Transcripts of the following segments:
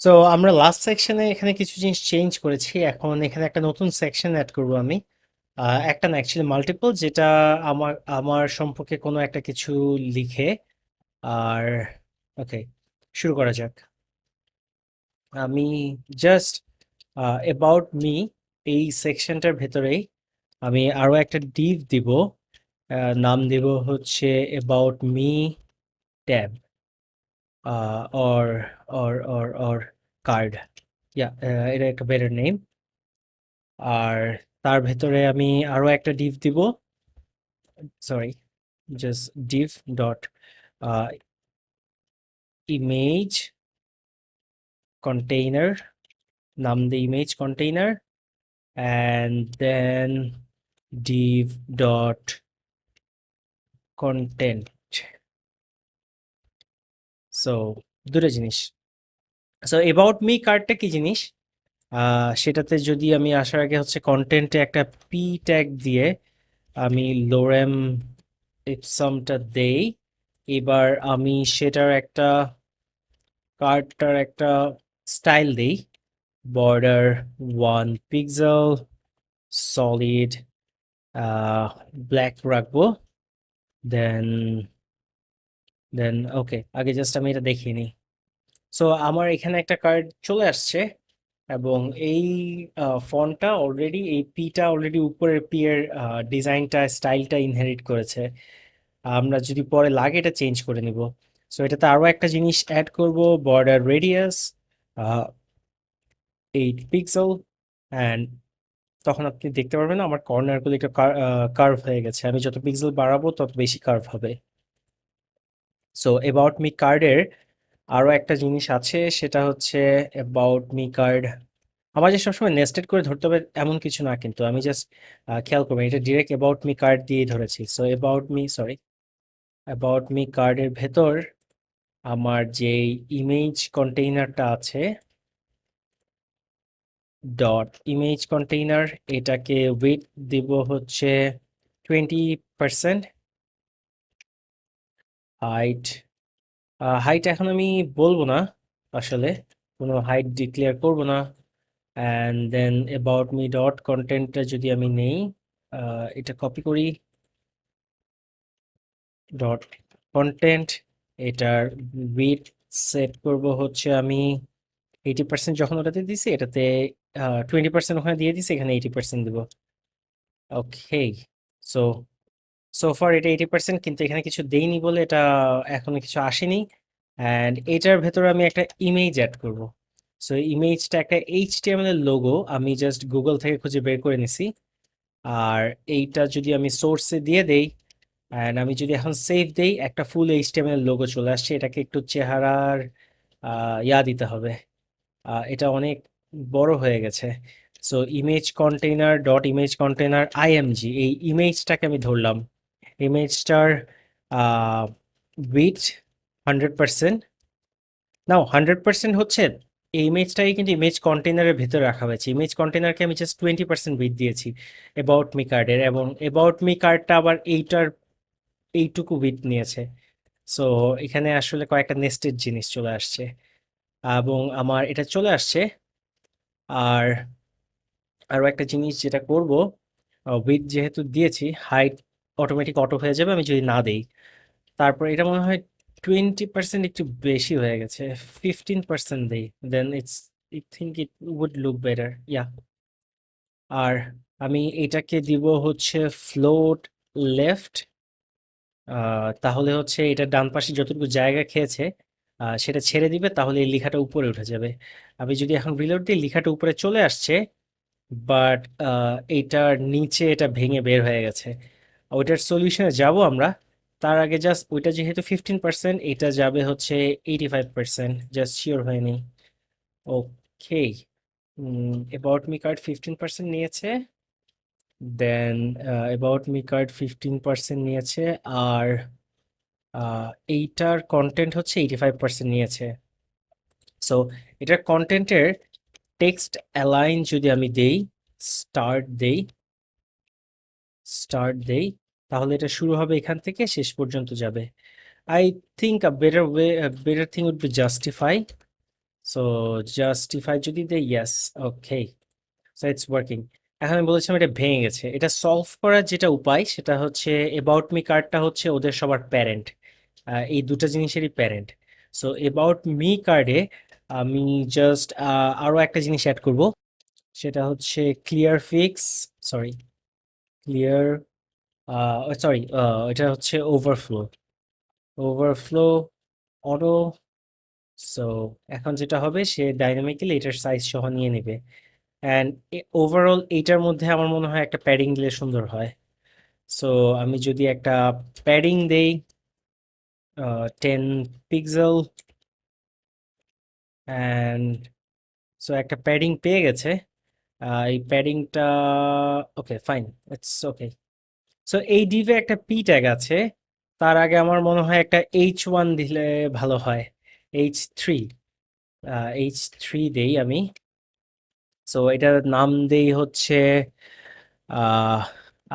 So আমরা last সেকশনে এখানে কিছু জিনিস চেঞ্জ করেছি। এখন এখানে একটা নতুন সেকশন অ্যাড করব আমি। একটা না, অ্যাকচুয়ালি মাল্টিপল, যেটা আমার আমার সম্পর্কে কোনো একটা কিছু লিখে। আর ওকে, শুরু করা যাক। আমি জাস্ট অ্যাবাউট মি এই সেকশনটার ভেতরেই আমি আরো একটা ডিভ দিব। নাম দিব হচ্ছে about me tab, or card. এটা একটা বেটার নেম। আর তার ভেতরে আমি আরো একটা ডিভ দিব। Sorry, just div dot image container, নাম দিই image container, and then div dot content. So দুটো জিনিস। সো অ্যাবাউট মি কার্ডটা কি জিনিস, সেটাতে যদি আমি আসার আগে হচ্ছে কন্টেন্টে একটা পি ট্যাগ দিয়ে আমি লোরেম ইপসামটা দেই। এবার আমি সেটার একটা কার্ডটার একটা স্টাইল দেই, বর্ডার 1 পিক্সেল, সলিড ব্ল্যাক রাখবো। দেন দেন ওকে, আগে জাস্ট আমি এটা দেখিয়ে নিই। সো আমার এখানে একটা কার্ড চলে আসছে, এবং এই ফন্টটা অলরেডি, এই পিটা অলরেডি উপরের পি এর ডিজাইনটা, স্টাইলটা ইনহেরিট করেছে। আমরা যদি পরে লাগে এটা চেঞ্জ করে নিব। সো এটাতে আরো একটা জিনিস অ্যাড করব, বর্ডার রেডিয়াস 8 পিক্সেল, অ্যান্ড তখন আপনি দেখতে পারবেন আমার কর্নারগুলো একটু কার্ভ হয়ে গেছে। আমি যত পিক্সেল বাড়াবো তত বেশি কার্ভ হবে। সো অ্যাবাউট মি কার্ডের আরো একটা জিনিস আছে, সেটা হচ্ছে অ্যাবাউট মি কার্ড আমার যে সবসময় নেস্টেড করে ধরতে হবে এমন কিছু না, কিন্তু আমি জাস্ট খেয়াল করবেন এটা ডিরেক্ট অ্যাবাউট মি কার্ড দিয়ে ধরেছি। সো অ্যাবাউট মি কার্ডের ভেতর আমার যে ইমেজ কন্টেইনারটা আছে, ডট ইমেজ কন্টেইনার, এটাকে উইথ দিব হচ্ছে 20%। হাইট, হাইট এখন আমি বলবো না, আসলে কোনো হাইট ডিক্লেয়ার করব না। And then about me dot কন্টেন্টটা যদি আমি নেই, এটা কপি করি, ডট কন্টেন্ট, এটার উইথ সেট করব হচ্ছে আমি 80%। যখন ওটাতে দিছি এটাতে 20% ওখানে দিয়ে দিছি, এখানে 80% দিব। ওকে, সো সোফার এটা 80%, কিন্তু এখানে কিছু দেইনি বলে এটা এখনো কিছু আসেনি। অ্যান্ড এটার ভেতরে আমি একটা ইমেজ অ্যাড করব। সো ইমেজটা একটা এইচটিএমএল এর লোগো, আমি জাস্ট গুগল থেকে খুঁজে বের করে নিছি। আর এইটা যদি আমি সোর্সে দিয়ে দেই, অ্যান্ড আমি যদি এখন সেভ দেই, একটা ফুল এইচটিএমএল লোগো চলে আসছে। এটাকে একটু চেহারার দিতে হবে, এটা অনেক বড় হয়ে গেছে। So image container dot image container IMG, এই ইমেজটাকে আমি ধরলাম। ইমেজটার উইথ 100%। নাও 100% হচ্ছে এই ইমেজটাই, কিন্তু ইমেজ কন্টেইনারের ভেতরে রাখা হয়েছে। ইমেজ কন্টেইনারকে আমি জাস্ট 20% উইথ দিয়েছি অ্যাবাউট মি কার্ডের, এবং অ্যাবাউট মি কার্ডটা আবার এইটুকু উইথ নিয়েছে। সো এখানে আসলে কয়েকটা নেস্টেড জিনিস চলে আসছে, এবং আমার এটা চলে আসছে। আর আরো একটা জিনিস যেটা করব, উইথ যেহেতু দিয়েছি, হাইট অটোমেটিক অটো হয়ে যাবে আমি যদি না দেই। তারপর এটা মনে হয় 20% একটু বেশি হয়ে গেছে, 15% দেই, then I think it would look better, yeah. আর আমি এটাকে দিব হচ্ছে ফ্লোট লেফট, তাহলে হচ্ছে এটা ডান পাশে যতটুকু জায়গা খেয়েছে সেটা ছেড়ে দিবে, তাহলে এই লেখাটা উপরে উঠে যাবে। আমি যদি এখন রিলোড দিই, লেখাটা উপরে চলে আসছে, বাট এইটার নিচে এটা ভেঙে বের হয়ে গেছে। ওইটার সলিউশনে যাব আমরা। তার আগে জাস্ট ওইটা যেহেতু 15%, এটা যাবে হচ্ছে 85%, জাস্ট শিওর হয়ে নেই। ওকে, অ্যাবাউট মি কার্ড 15% নিয়েছে, দেন অ্যাবাউট মি কার্ড 15% নিয়েছে, আর এইটার কন্টেন্ট হচ্ছে 85% নিয়েছে। সো এটার কন্টেন্টের টেক্সট অ্যালাইন যদি আমি দেই, স্টার্ট দেই স্টার্ট দেই, তাহলে এটা শুরু হবে এখান থেকে শেষ পর্যন্ত যাবে। I think a better thing would be justify. So justify যদি দেই, yes, okay, so it's working. এখন আমি বলেছিলাম এটা ভেঙে গেছে। এটা সলভ করার যেটা উপায় সেটা হচ্ছে এবাউট মি কার্ডটা হচ্ছে ওদের সবার প্যারেন্ট, এই দুটো জিনিসেরই প্যারেন্ট। সো এবাউট মি কার্ডে আমি জাস্ট আরও একটা জিনিস অ্যাড করব, সেটা হচ্ছে clear fix, sorry, clear, sorry, এটা হচ্ছে ওভারফ্লো, ওভারফ্লো অটো। সো এখন যেটা হবে সে ডাইনামিক্যালি এটার সাইজ সহ নিয়ে নেবে। অ্যান্ড ওভারঅল এইটার মধ্যে আমার মনে হয় একটা প্যাডিং দিলে সুন্দর হয়। সো আমি যদি একটা প্যাডিং দেই 10 পিক্সেল, অ্যান্ড সো একটা প্যাডিং পেয়ে গেছে। এই প্যাডিংটা, okay fine, it's okay. So এই ডিভে একটা পি ট্যাগ আছে, তার আগে আমার মনে হয় একটা H1 দিলে ভালো হয়, H3, H3 দেই আমি। সো এটার নাম দেই হচ্ছে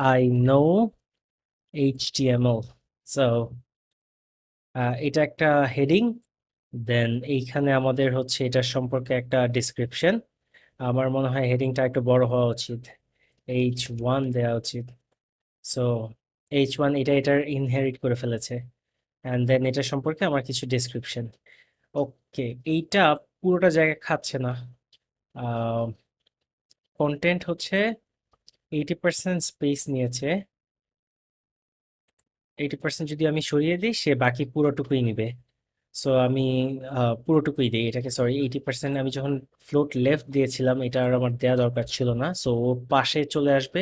আই নো HTML। সো এটা একটা হেডিং, দেন এইখানে আমাদের হচ্ছে এটার সম্পর্কে একটা ডিসক্রিপশন। আমার মনে হয় হেডিংটা একটু বড় হওয়া উচিত, H1 দেওয়া উচিত। সো H1 এটা এটার ইনহেরিট করে ফেলেছে, অ্যান্ড দেন এটা সম্পর্কে আমার কিছু ডেসক্রিপশন। ওকে, এইটা পুরোটা জায়গা খাচ্ছে না। কন্টেন্ট হচ্ছে 80% স্পেস নিয়েছে, 80% যদি আমি সরিয়ে দিই সে বাকি পুরোটুকুই নিবে। সো আমি পুরোটুকুই দিই এটাকে, সরি, 80% আমি যখন ফ্লোট লেফট দিয়েছিলাম এটা আর আমার দেওয়া দরকার ছিল না। সো ও পাশে চলে আসবে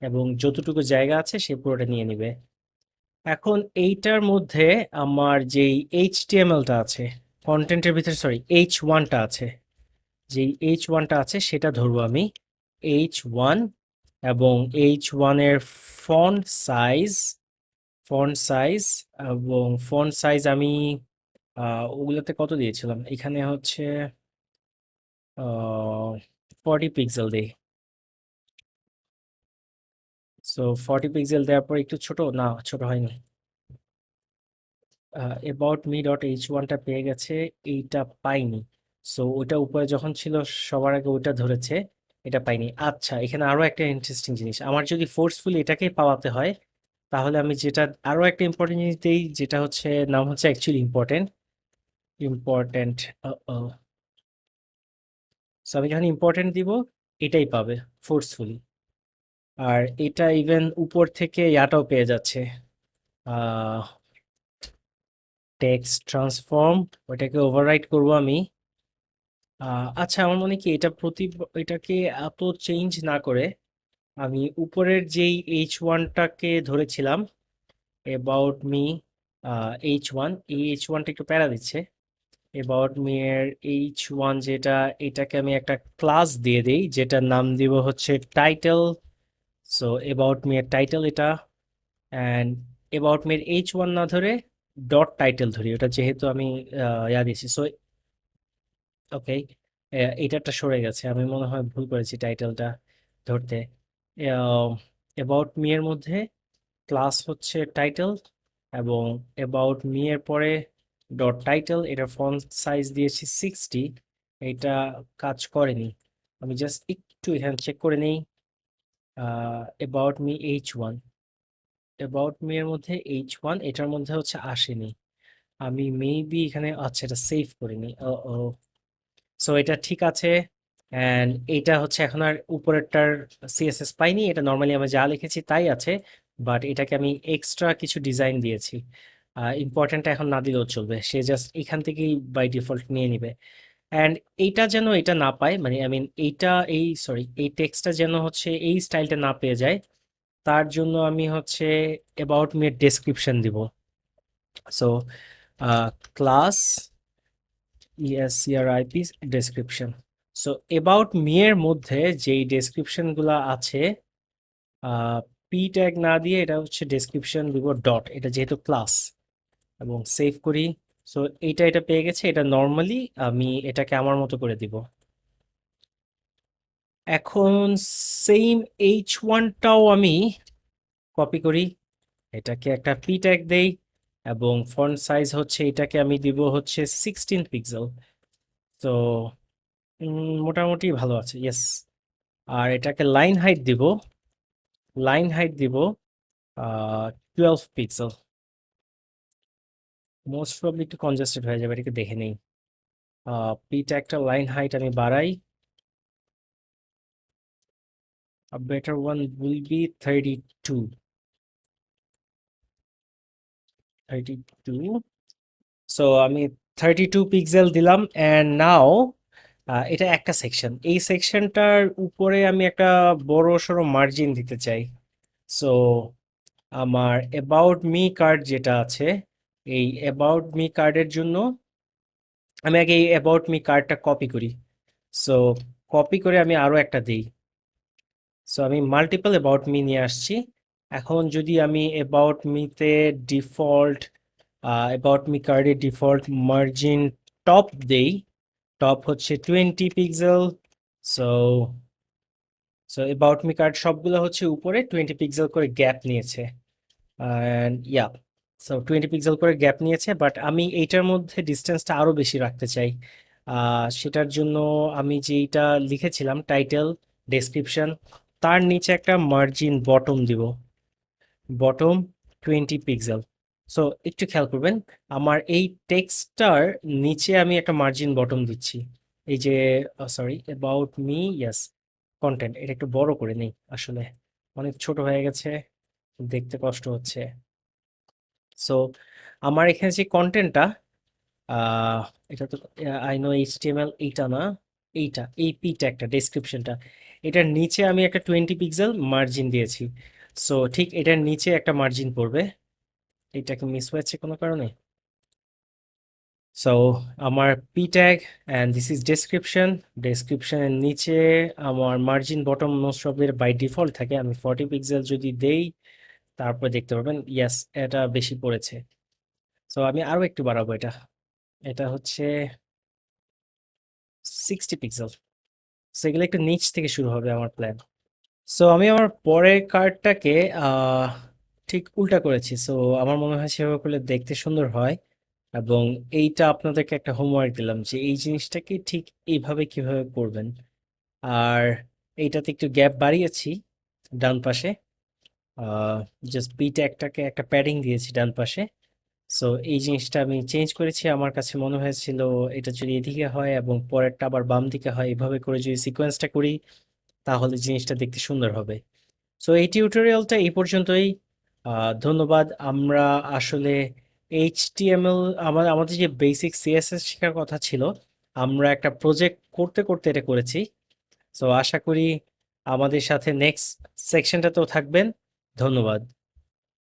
এবং যতটুকু জায়গা আছে সে পুরোটা নিয়ে নিবে। এখন এইটার মধ্যে আমার যেই এইচটিএমএলটা আছে কন্টেন্টের ভিতরে, সরি, H1টা আছে, যেই H1টা আছে সেটা ধরবো আমি H1, এবং H1 এর ফন্ট সাইজ, ফন্ট সাইজ এবং ফন্ট সাইজ আমি ওগুলোতে কত দিয়েছিলাম, এখানে হচ্ছে 40 পিক্সেল দিই। সো 40 পিক্সেল দেওয়ার পর একটু ছোট না, ছোট হয়নি। অ্যাবাউট মি ডট H1টা পেয়ে গেছে, এইটা পাইনি। সো ওইটা উপরে যখন ছিল সবার আগে ওইটা ধরেছে, এটা পাইনি। আচ্ছা, এখানে আরো একটা ইন্টারেস্টিং জিনিস, আমার যদি ফোর্সফুলি এটাকেই পাওয়াতে হয় তাহলে আমি যেটা আরো একটা ইম্পর্টেন্ট জিনিস দিই, যেটা হচ্ছে নাম হচ্ছে অ্যাকচুয়ালি ইম্পর্টেন্ট, ইম্পর্টেন্ট। সো আমি যখন ইম্পর্টেন্ট দিব এটাই পাবে ফোর্সফুলি। আর এটা ইভেন উপর থেকে ইয়াটাও পেয়ে যাচ্ছে, টেক্সট ট্রান্সফর্ম, ওটাকে ওভাররাইট করব আমি। আচ্ছা, আমার মনে কি এটাকে এত চেঞ্জ না করে আমি উপরের যেই H1টাকে ধরেছিলাম, অ্যাবাউট মি H1, এই H1টা একটু প্যারা দিচ্ছে। অ্যাবাউট মি এর H1 যেটা, এটাকে আমি একটা ক্লাস দিয়ে দিই যেটার নাম দিব হচ্ছে টাইটেল। সো অ্যাবাউট মি এর টাইটেল এটা, অ্যান্ড অ্যাবাউট মি এর H1 না ধরে ডট টাইটেল ধরি, ওটা যেহেতু আমি ইয়া দিয়েছি। সো ওকে, এটাটা সরে গেছে, আমি মনে হয় ভুল করেছি টাইটেলটা ধরতে। অ্যাবাউট মি এর মধ্যে ক্লাস হচ্ছে টাইটেল, এবং অ্যাবাউট মি এর পরে ডট টাইটেল, এটা ফন্ট সাইজ দিয়েছি 60, এটা কাজ করেনি। আমি জাস্ট একটু এখানে চেক করে নেই। About me H1, about me এর মধ্যে H1 এটার মধ্যে হচ্ছে আসেনি। আমি মেবি এখানে, আচ্ছা, এটা সেভ করিনি। ও ও, সো এটা ঠিক আছে। অ্যান্ড এটা হচ্ছে এখন আর উপরেরটার সিএসএস পাইনি, এটা নর্মালি আমি যা লিখেছি তাই আছে, বাট এটাকে আমি এক্সট্রা কিছু ডিজাইন দিয়েছি। ইম্পর্টেন্টটা এখন না দিলেও চলবে, সে জাস্ট এখান থেকেই বাই ডিফল্ট নিয়ে নিবে। অ্যান্ড এইটা যেন এটা না পায়, মানে আই মিন এইটা, এই সরি, এই টেক্সটটা যেন হচ্ছে এই স্টাইলটা না পেয়ে যায়, তার জন্য আমি হচ্ছে অ্যাবাউট মি এর ডেসক্রিপশন দিব। So class ESCRIP description. So about me এর মধ্যে যেই ডেসক্রিপশনগুলো আছে, পি ট্যাগ না দিয়ে এটা হচ্ছে ডেসক্রিপশন দিব ডট, এটা যেহেতু ক্লাস, এবং সেভ করি। সো এটা পেয়ে গেছে, এটা নর্মালি আমি এটাকে আমার মতো করে দিব। এখন সেম H1টাও আমি কপি করি, এটাকে একটা পি ট্যাগ দেই, এবং ফন্ট সাইজ হচ্ছে এটাকে আমি দিব হচ্ছে 16 পিক্সেল। তো মোটামুটি ভালো আছে, ইয়েস। আর এটাকে লাইন হাইট দিব 12 পিক্সেল। মোস্ট প্রবলি একটু কনজাস্টেড হয়ে যাবে, এটাকে দেখে নেই। পিটা একটা লাইন হাইট আমি বাড়াই। A better one will be 32. 32. So আমি 32 পিক্সেল দিলাম, অ্যান্ড নাও এটা একটা সেকশন, এই সেকশনটার উপরে আমি একটা বড় সড়ো মার্জিন দিতে চাই। সো আমার অ্যাবাউট মি কার্ড যেটা আছে, এই অ্যাবাউট মি কার্ডের জন্য আমি আগে এই অ্যাবাউট মি কার্ডটা কপি করি। সো কপি করে আমি আরো একটা দিই। সো আমি মাল্টিপল অ্যাবাউট মি নিয়ে আসছি। এখন যদি আমি অ্যাবাউট মিতে ডিফল্ট অ্যাবাউট মি কার্ডে ডিফল্ট মার্জিন টপ দেই, টপ হচ্ছে 20 pixel. So so about me card সবগুলো হচ্ছে উপরে 20 পিক্সেল করে গ্যাপ নিয়েছে। অ্যান্ড ইয়া, সো 20 পিক্সেল করে গ্যাপ নিয়েছে, বাট আমি এইটার মধ্যে ডিস্টেন্সটা আরো বেশি রাখতে চাই। সেটার জন্য আমি যেইটা লিখেছিলাম টাইটেল ডেসক্রিপশন, তার নিচে একটা মার্জিন বটম দিব, বটম 20 পিক্সেল। সো একটু খেয়াল করবেন, আমার এই টেক্সটটার নিচে আমি একটা মার্জিন বটম দিচ্ছি। এই যে, sorry, about me, yes, content, এটা একটু বড় করে নেই, আসলে অনেক ছোট হয়ে গেছে, দেখতে কষ্ট হচ্ছে। সো আমার এখানে যে কন্টেন্টটা, আহ এটা তো আই নো এইচটিএমএল, এইটা না, এইটা, এই পি ট্যাগটা ডেসক্রিপশনটা, এটার নিচে আমি একটা 20 পিক্সেল মার্জিন দিয়েছি। সো ঠিক এটার নিচে একটা মার্জিন পড়বে। এটাকে মিস হয়েছে কোনো কারণে। সো আমার P tag and this is description, ডেসক্রিপশনের নিচে আমার margin bottom most of by default থাকে, আমি 40 পিক্সেল যদি দেই, তারপর দেখতে পাবেন ইয়াস, এটা বেশি পড়েছে। সো আমি আরো একটু বাড়াবো এটা, এটা হচ্ছে 60 পিক্সেল। সেগুলো একটু নিচ থেকে শুরু হবে আমার প্ল্যান। সো আমি আমার পরের কার্ডটাকে আহ, ঠিক উল্টা করেছি। সো আমার মনে হয় সেভাবে করলে দেখতে সুন্দর হয়। এবং এইটা আপনাদেরকে একটা হোমওয়ার্ক দিলাম যে এই জিনিসটাকে ঠিক এইভাবে কিভাবে করবেন। আর এইটাতে একটু গ্যাপ বাড়িয়েছি ডান পাশে, জাস্ট বি ট্যাগটাকে একটা প্যাডিং দিয়েছি ডান পাশে। সো এই জিনিসটা আমি চেঞ্জ করেছি, আমার কাছে মনে হয়েছিল এটা যদি এদিকে হয় এবং পরেরটা আবার বাম দিকে হয়, এভাবে করে যদি সিকোয়েন্সটা করি তাহলে জিনিসটা দেখতে সুন্দর হবে। সো এই টিউটোরিয়ালটা এই পর্যন্তই। ধন্যবাদ। আমরা আসলে এইচটিএমএল, আমাদের যে বেসিক সিএসএস শেখার কথা ছিল, আমরা একটা প্রজেক্ট করতে করতে এটা করেছি। সো আশা করি আমাদের সাথে নেক্সট সেকশনটাতেও থাকবেন। ধন্যবাদ।